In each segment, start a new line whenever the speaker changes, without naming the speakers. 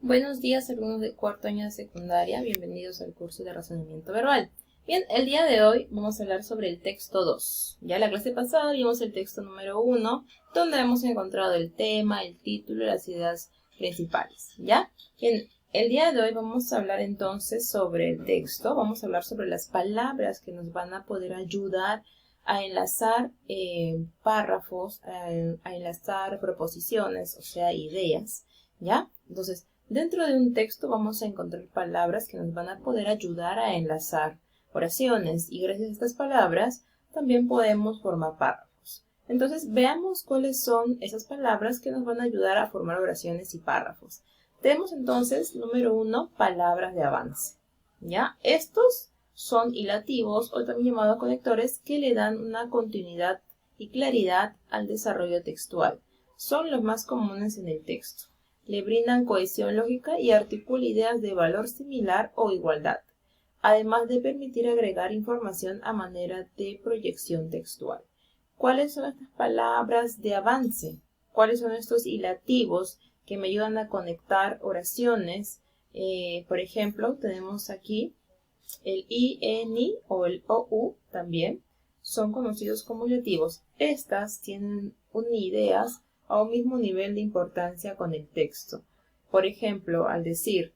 Buenos días, alumnos de cuarto año de secundaria, bienvenidos al curso de razonamiento verbal. Bien, el día de hoy vamos a hablar sobre el texto 2. Ya la clase pasada vimos el texto número 1, donde hemos encontrado el tema, el título y las ideas principales. ¿Ya? Bien, el día de hoy vamos a hablar entonces sobre el texto, vamos a hablar sobre las palabras que nos van a poder ayudar a enlazar párrafos, a enlazar proposiciones, o sea, ideas. ¿Ya? Entonces, dentro de un texto vamos a encontrar palabras que nos van a poder ayudar a enlazar oraciones y gracias a estas palabras también podemos formar párrafos. Entonces veamos cuáles son esas palabras que nos van a ayudar a formar oraciones y párrafos. Tenemos entonces, número 1, palabras de avance. ¿Ya? Estos son hilativos o también llamados conectores que le dan una continuidad y claridad al desarrollo textual. Son los más comunes en el texto. Le brindan cohesión lógica y articulan ideas de valor similar o igualdad, además de permitir agregar información a manera de proyección textual. ¿Cuáles son estas palabras de avance? ¿Cuáles son estos hilativos que me ayudan a conectar oraciones? Por ejemplo, tenemos aquí el I, N o el OU también son conocidos como hilativos. Estas tienen ideas a un mismo nivel de importancia con el texto. Por ejemplo, al decir,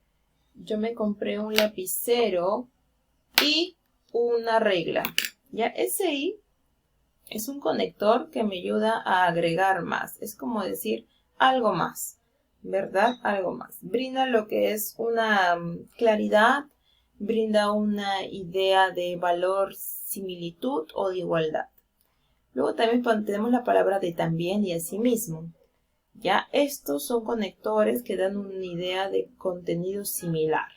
yo me compré un lapicero y una regla. Ya ese I es un conector que me ayuda a agregar más. Es como decir algo más, ¿verdad? Algo más. Brinda lo que es una claridad, brinda una idea de valor, similitud o de igualdad. Luego también tenemos la palabra de también y asimismo. Ya estos son conectores que dan una idea de contenido similar.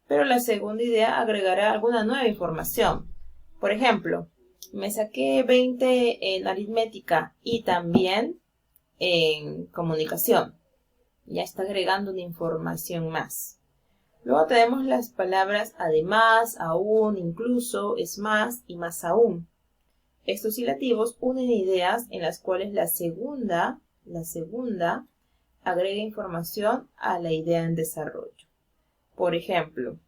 Pero la segunda idea agregará alguna nueva información. Por ejemplo, me saqué 20 en aritmética y también en comunicación. Ya está agregando una información más. Luego tenemos las palabras además, aún, incluso, es más y más aún. Estos hilativos unen ideas en las cuales la segunda agrega información a la idea en desarrollo. Por ejemplo,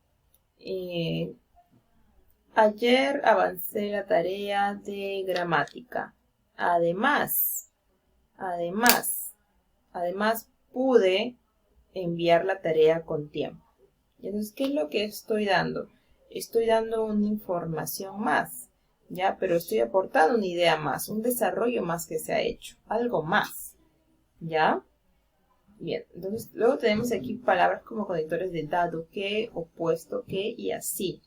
ayer avancé la tarea de gramática. Además pude enviar la tarea con tiempo. Entonces, ¿qué es lo que estoy dando? Estoy dando una información más. ¿Ya? Pero estoy aportando una idea más, un desarrollo más que se ha hecho, algo más, ¿ya? Bien, entonces luego tenemos aquí palabras como conectores de dado que, opuesto que y así.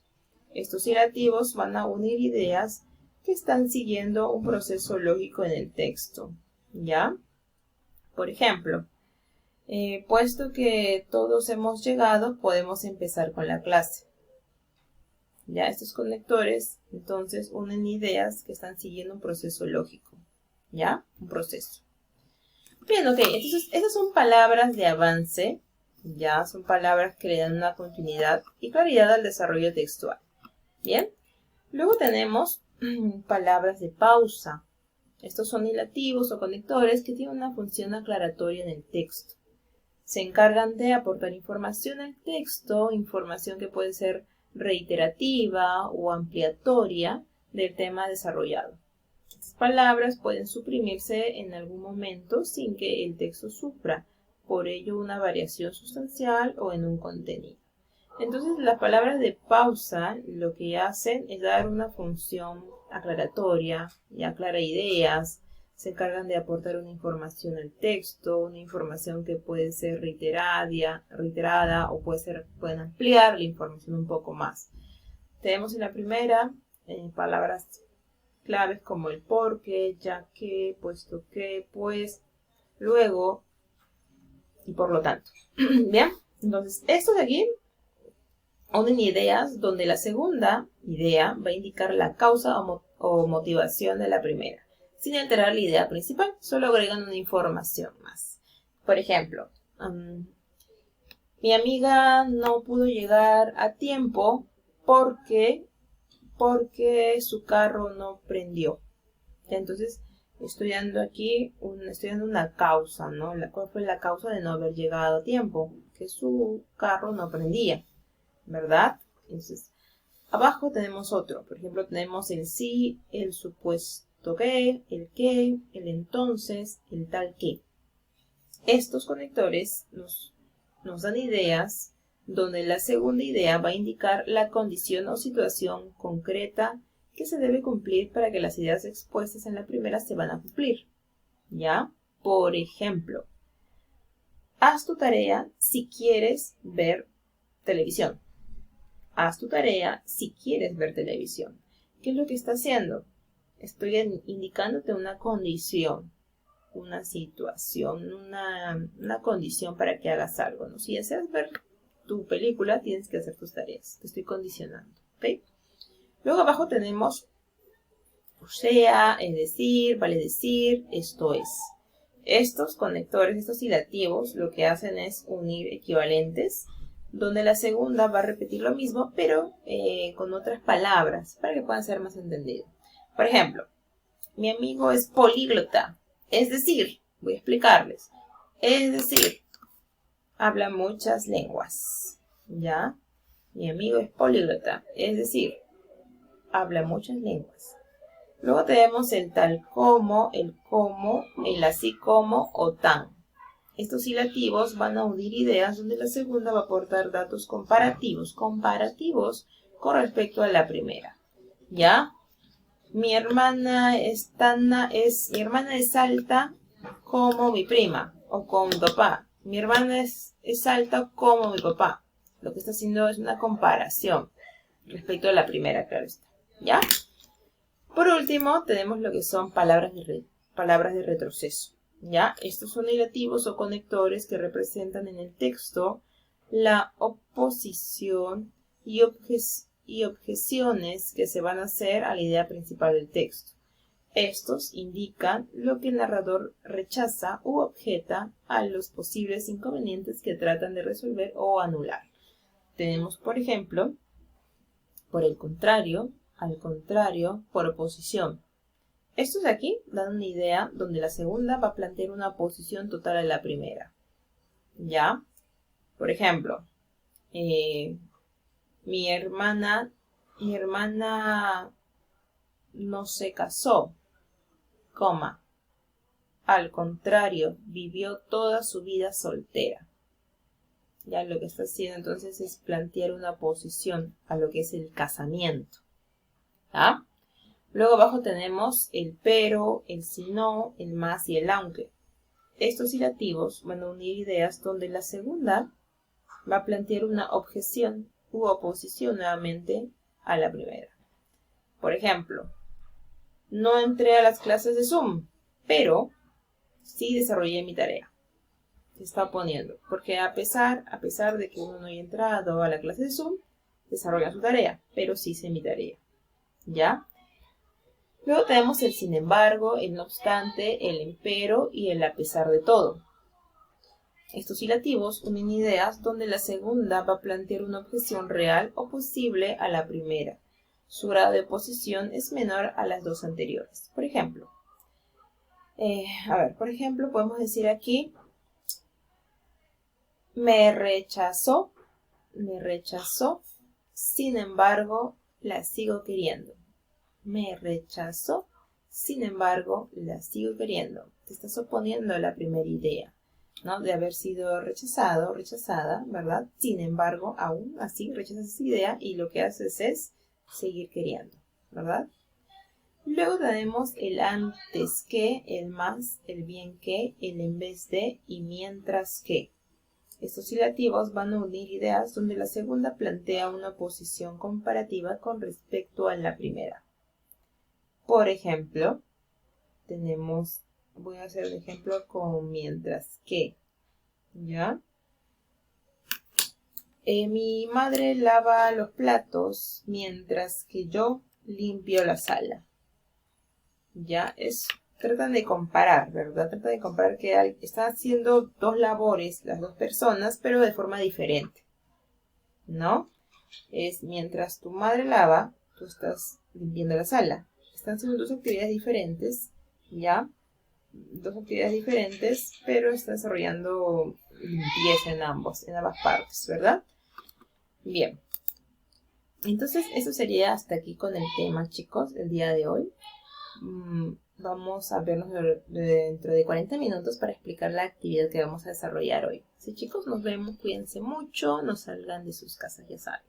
Estos hilativos van a unir ideas que están siguiendo un proceso lógico en el texto, ¿ya? Por ejemplo, puesto que todos hemos llegado, podemos empezar con la clase. Ya estos conectores, entonces, unen ideas que están siguiendo un proceso lógico. ¿Ya? Un proceso. Bien, ok. Entonces, esas son palabras de avance. Ya, son palabras que le dan una continuidad y claridad al desarrollo textual. Bien. Luego tenemos palabras de pausa. Estos son hilativos o conectores que tienen una función aclaratoria en el texto. Se encargan de aportar información al texto, información que puede ser reiterativa o ampliatoria del tema desarrollado. Estas palabras pueden suprimirse en algún momento sin que el texto sufra, por ello una variación sustancial o en un contenido. Entonces las palabras de pausa lo que hacen es dar una función aclaratoria y aclara ideas, se encargan de aportar una información al texto, una información que puede ser reiterada o pueden ampliar la información un poco más. Tenemos en la primera palabras claves como el porque, ya que, puesto que, pues, luego y por lo tanto. Bien, entonces estos de aquí unen ideas donde la segunda idea va a indicar la causa o motivación de la primera, sin alterar la idea principal, solo agregan una información más. Por ejemplo, mi amiga no pudo llegar a tiempo porque su carro no prendió. Entonces, estoy dando aquí, estoy dando una causa, ¿no? ¿Cuál fue la causa de no haber llegado a tiempo? que su carro no prendía, ¿verdad? Entonces, abajo tenemos otro. Por ejemplo, tenemos el sí, el supuesto que, el entonces, el tal que. Estos conectores nos dan ideas donde la segunda idea va a indicar la condición o situación concreta que se debe cumplir para que las ideas expuestas en la primera se van a cumplir. ¿Ya? Por ejemplo, haz tu tarea si quieres ver televisión. Haz tu tarea si quieres ver televisión. ¿Qué es lo que está haciendo? Estoy indicándote una condición, una situación, una condición para que hagas algo, ¿no? Si deseas ver tu película, tienes que hacer tus tareas. Te estoy condicionando, ¿ok? Luego abajo tenemos o sea, es decir, vale decir, esto es. Estos conectores, estos hilativos, lo que hacen es unir equivalentes, donde la segunda va a repetir lo mismo, pero con otras palabras, para que puedan ser más entendidos. Por ejemplo, mi amigo es políglota, es decir, voy a explicarles, es decir, habla muchas lenguas, ¿ya? Mi amigo es políglota, es decir, habla muchas lenguas. Luego tenemos el tal como, el así como o tan. Estos hilativos van a unir ideas donde la segunda va a aportar datos comparativos con respecto a la primera. ¿Ya? Mi hermana es alta como mi prima o como mi papá. Mi hermana es alta como mi papá. Lo que está haciendo es una comparación respecto a la primera, claro está. ¿Ya? Por último, tenemos lo que son palabras de retroceso. ¿Ya? Estos son hilativos o conectores que representan en el texto la oposición y objeciones que se van a hacer a la idea principal del texto. Estos indican lo que el narrador rechaza u objeta a los posibles inconvenientes que tratan de resolver o anular. Tenemos, por ejemplo, por el contrario, al contrario, por oposición. Estos de aquí dan una idea donde la segunda va a plantear una oposición total a la primera. ¿Ya? Por ejemplo, mi hermana no se casó, coma. Al contrario, vivió toda su vida soltera. Ya lo que está haciendo entonces es plantear una oposición a lo que es el casamiento. ¿Ah? Luego abajo tenemos el pero, el si no, el más y el aunque. Estos hilativos van a unir ideas donde la segunda va a plantear una objeción u oposición nuevamente a la primera. Por ejemplo, no entré a las clases de Zoom, pero sí desarrollé mi tarea. Se está oponiendo, porque a pesar de que uno no haya entrado a la clase de Zoom, desarrolla su tarea, pero sí hice mi tarea. ¿Ya? Luego tenemos el sin embargo, el no obstante, el empero y el a pesar de todo. Estos hilativos unen ideas donde la segunda va a plantear una objeción real o posible a la primera. Su grado de oposición es menor a las dos anteriores. Por ejemplo, podemos decir aquí, me rechazó, sin embargo, la sigo queriendo. Me rechazó, sin embargo, la sigo queriendo. Te estás oponiendo a la primera idea, ¿no? De haber sido rechazado, rechazada, ¿verdad? Sin embargo, aún así rechazas esa idea y lo que haces es seguir queriendo, ¿verdad? Luego tenemos el antes que, el más, el bien que, el en vez de y mientras que. Estos hilativos van a unir ideas donde la segunda plantea una posición comparativa con respecto a la primera. Por ejemplo, voy a hacer el ejemplo con mientras que, ¿ya? Mi madre lava los platos mientras que yo limpio la sala. Ya, tratan de comparar, ¿verdad? Tratan de comparar que están haciendo dos labores las dos personas, pero de forma diferente, ¿no? Es mientras tu madre lava, tú estás limpiando la sala. Están haciendo dos actividades diferentes, ¿ya? Dos actividades diferentes, pero están desarrollando limpieza en ambas partes, ¿verdad? Bien. Entonces, eso sería hasta aquí con el tema, chicos, el día de hoy. Vamos a vernos dentro de 40 minutos para explicar la actividad que vamos a desarrollar hoy. Así, chicos, nos vemos, cuídense mucho, no salgan de sus casas, ya saben.